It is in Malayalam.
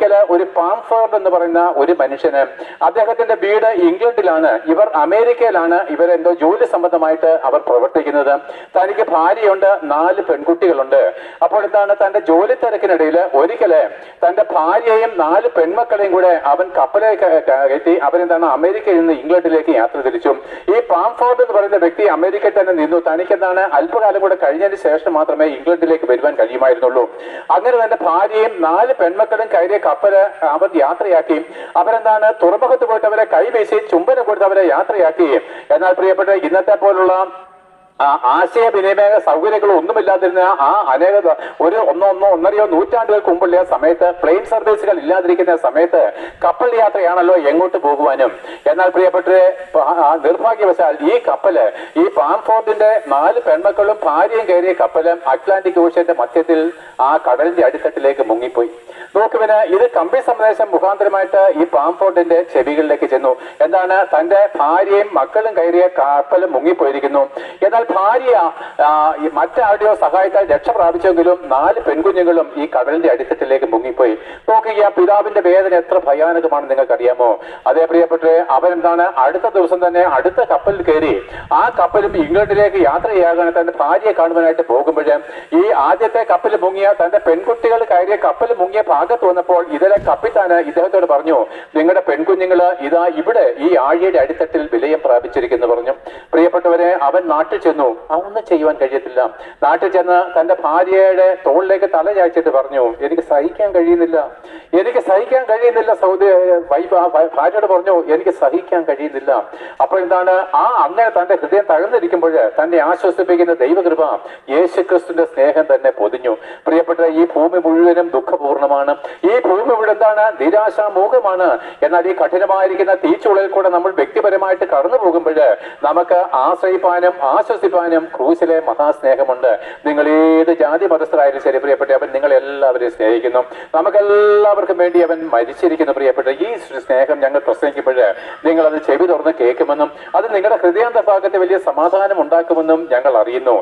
ഒരിക്കല് ഒരു പാംഫോർഡ് എന്ന് പറയുന്ന ഒരു മനുഷ്യന്, അദ്ദേഹത്തിന്റെ വീട് ഇംഗ്ലണ്ടിലാണ്, ഇവർ അമേരിക്കയിലാണ്, ഇവരെന്തോ ജോലി സംബന്ധമായിട്ട് അവർ പ്രവർത്തിക്കുന്നത്. തനിക്ക് ഭാര്യയുണ്ട്, 4 പെൺകുട്ടികളുണ്ട്. അപ്പോൾ എന്താണ്, തന്റെ ജോലി തിരക്കിനിടയിൽ ഒരിക്കല് തന്റെ ഭാര്യയെയും 4 പെൺമക്കളെയും കൂടെ അവൻ കപ്പലേക്ക് കയറ്റി അവരെന്താണ് അമേരിക്കയിൽ നിന്ന് ഇംഗ്ലണ്ടിലേക്ക് യാത്ര തിരിച്ചു. ഈ പാംഫോർഡ് എന്ന് പറയുന്ന വ്യക്തി അമേരിക്കയിൽ തന്നെ നിന്നു. തനിക്കെന്താണ് അല്പകാലം കൂടെ കഴിഞ്ഞതിന് ശേഷം മാത്രമേ ഇംഗ്ലണ്ടിലേക്ക് വരുവാൻ കഴിയുമായിരുന്നുള്ളൂ. അങ്ങനെ തന്റെ ഭാര്യയും 4 പെൺമക്കളും കയറിയ കപ്പല് അവർ യാത്രയാക്കി. അവരെന്താണ് തുറമുഖത്ത് പോയിട്ട് അവരെ കൈവീശി ചുംബനം കൊടുത്ത് അവരെ യാത്രയാക്കി. എന്നാൽ പ്രിയപ്പെട്ട ഇന്നത്തെ പോലുള്ള ആശയവിനിമയ സൗകര്യങ്ങൾ ഒന്നുമില്ലാതിരുന്ന ഒന്നരയോ നൂറ്റാണ്ടുകൾക്ക് മുമ്പുള്ള സമയത്ത് പ്ലെയിൻ സർവീസുകൾ ഇല്ലാതിരിക്കുന്ന സമയത്ത് കപ്പൽ യാത്രയാണല്ലോ എങ്ങോട്ട് പോകുവാനും. എന്നാൽ പ്രിയപ്പെട്ടവരെ, നിർഭാഗ്യവശാൽ ഈ കപ്പല്, ഈ പാംഫോർഡിന്റെ 4 പെൺമക്കളും ഭാര്യയും കയറിയ കപ്പല് അറ്റ്ലാന്റിക് ഓഷ്യന്റെ മധ്യത്തിൽ ആ കടലിന്റെ അടിത്തട്ടിലേക്ക് മുങ്ങിപ്പോയി. നോക്കുവിന് ഇത് കമ്പി സന്ദേശം മുഖാന്തരമായിട്ട് ഈ പാംഫോർഡിന്റെ ചെവികളിലേക്ക് ചെന്നു. എന്താണ്, തന്റെ ഭാര്യയും മക്കളും കയറിയ കപ്പല് മുങ്ങിപ്പോയിരിക്കുന്നു. എന്നാൽ ഭാര്യ മറ്റാരുടെയോ സഹായത്താൽ രക്ഷ പ്രാപിച്ചെങ്കിലും 4 പെൺകുഞ്ഞുങ്ങളും ഈ കടലിന്റെ അടിത്തട്ടിലേക്ക് മുങ്ങിപ്പോയി. നോക്കുക, പിതാവിന്റെ വേദന എത്ര ഭയാനകമാണെന്ന് നിങ്ങൾക്കറിയാമോ? അതേ പ്രിയപ്പെട്ടവരെ, അവരെന്താണ് അടുത്ത ദിവസം തന്നെ അടുത്ത കപ്പലിൽ കയറി ആ കപ്പലും ഇംഗ്ലണ്ടിലേക്ക് യാത്രയാകാൻ തന്റെ ഭാര്യയെ കാണുവാനായിട്ട് പോകുമ്പോൾ ഈ ആദ്യത്തെ കപ്പൽ മുങ്ങിയ തന്റെ പെൺകുട്ടികൾ കയറിയ കപ്പൽ മുങ്ങിയ ഭാഗത്ത് വന്നപ്പോൾ ഇതിലെ കപ്പിത്താന് ഇദ്ദേഹത്തോട് പറഞ്ഞു, നിങ്ങളുടെ പെൺകുഞ്ഞുങ്ങള് ഇതാ ഇവിടെ ഈ ആഴിയുടെ അടിത്തട്ടിൽ വിലയം പ്രാപിച്ചിരിക്കുന്നു പറഞ്ഞു. പ്രിയപ്പെട്ടവരെ, അവൻ നാട്ടിൽ ചെന്നു. ഒന്നും ചെയ്യുവാൻ കഴിയത്തില്ല. നാട്ടിൽ ചെന്ന് തന്റെ ഭാര്യയുടെ തോളിലേക്ക് തല ചായ്ച്ചിട്ട് പറഞ്ഞു, എനിക്ക് സഹിക്കാൻ കഴിയുന്നില്ല, എനിക്ക് സഹിക്കാൻ കഴിയുന്നില്ല. ഭാര്യയോട് പറഞ്ഞു, എനിക്ക് സഹിക്കാൻ കഴിയുന്നില്ല. അപ്പോൾ എന്താണ്, അങ്ങനെ തന്റെ ഹൃദയം തകർന്നിരിക്കുമ്പോൾ തന്നെ ആശ്വസിപ്പിക്കുന്ന ദൈവകൃപ, യേശുക്രിസ്തുവിന്റെ സ്നേഹം തന്നെ പൊതിഞ്ഞു. പ്രിയപ്പെട്ട, ഈ ഭൂമി മുഴുവനും ദുഃഖപൂർണ്ണമാണ്. ഈ ഭൂമി മുഴുവൻ എന്താണ്, നിരാശാമൂഖമാണ്. എന്നാൽ ഈ കഠിനമായിരിക്കുന്ന തീച്ചുളയിൽ കൂടെ നമ്മൾ വ്യക്തിപരമായിട്ട് കടന്നു പോകുമ്പോൾ നമുക്ക് ആശ്രയിപ്പാനും ആശ്വസിപ്പാനും ക്രൂശിലെ മഹാസ്നേഹമുണ്ട്. നിങ്ങൾ ഏത് ജാതി മതസ്ഥരായാലും ശരി പ്രിയപ്പെട്ട, അവൻ നിങ്ങളെല്ലാവരെയും സ്നേഹിക്കുന്നു. നമുക്കെല്ലാവർക്കും വേണ്ടി അവൻ മരിച്ചിരിക്കുന്നു. പ്രിയപ്പെട്ട, ഈ സ്നേഹം ഞങ്ങൾ പ്രസംഗിക്കുമ്പോൾ നിങ്ങൾ അത് ചെവി തുറന്ന് കേൾക്കുമെന്നും അത് നിങ്ങളുടെ ഹൃദയാന്തഭാഗത്ത് വലിയ സമാധാനം ഉണ്ടാക്കുമെന്നും ഞങ്ങൾ അറിയുന്നു.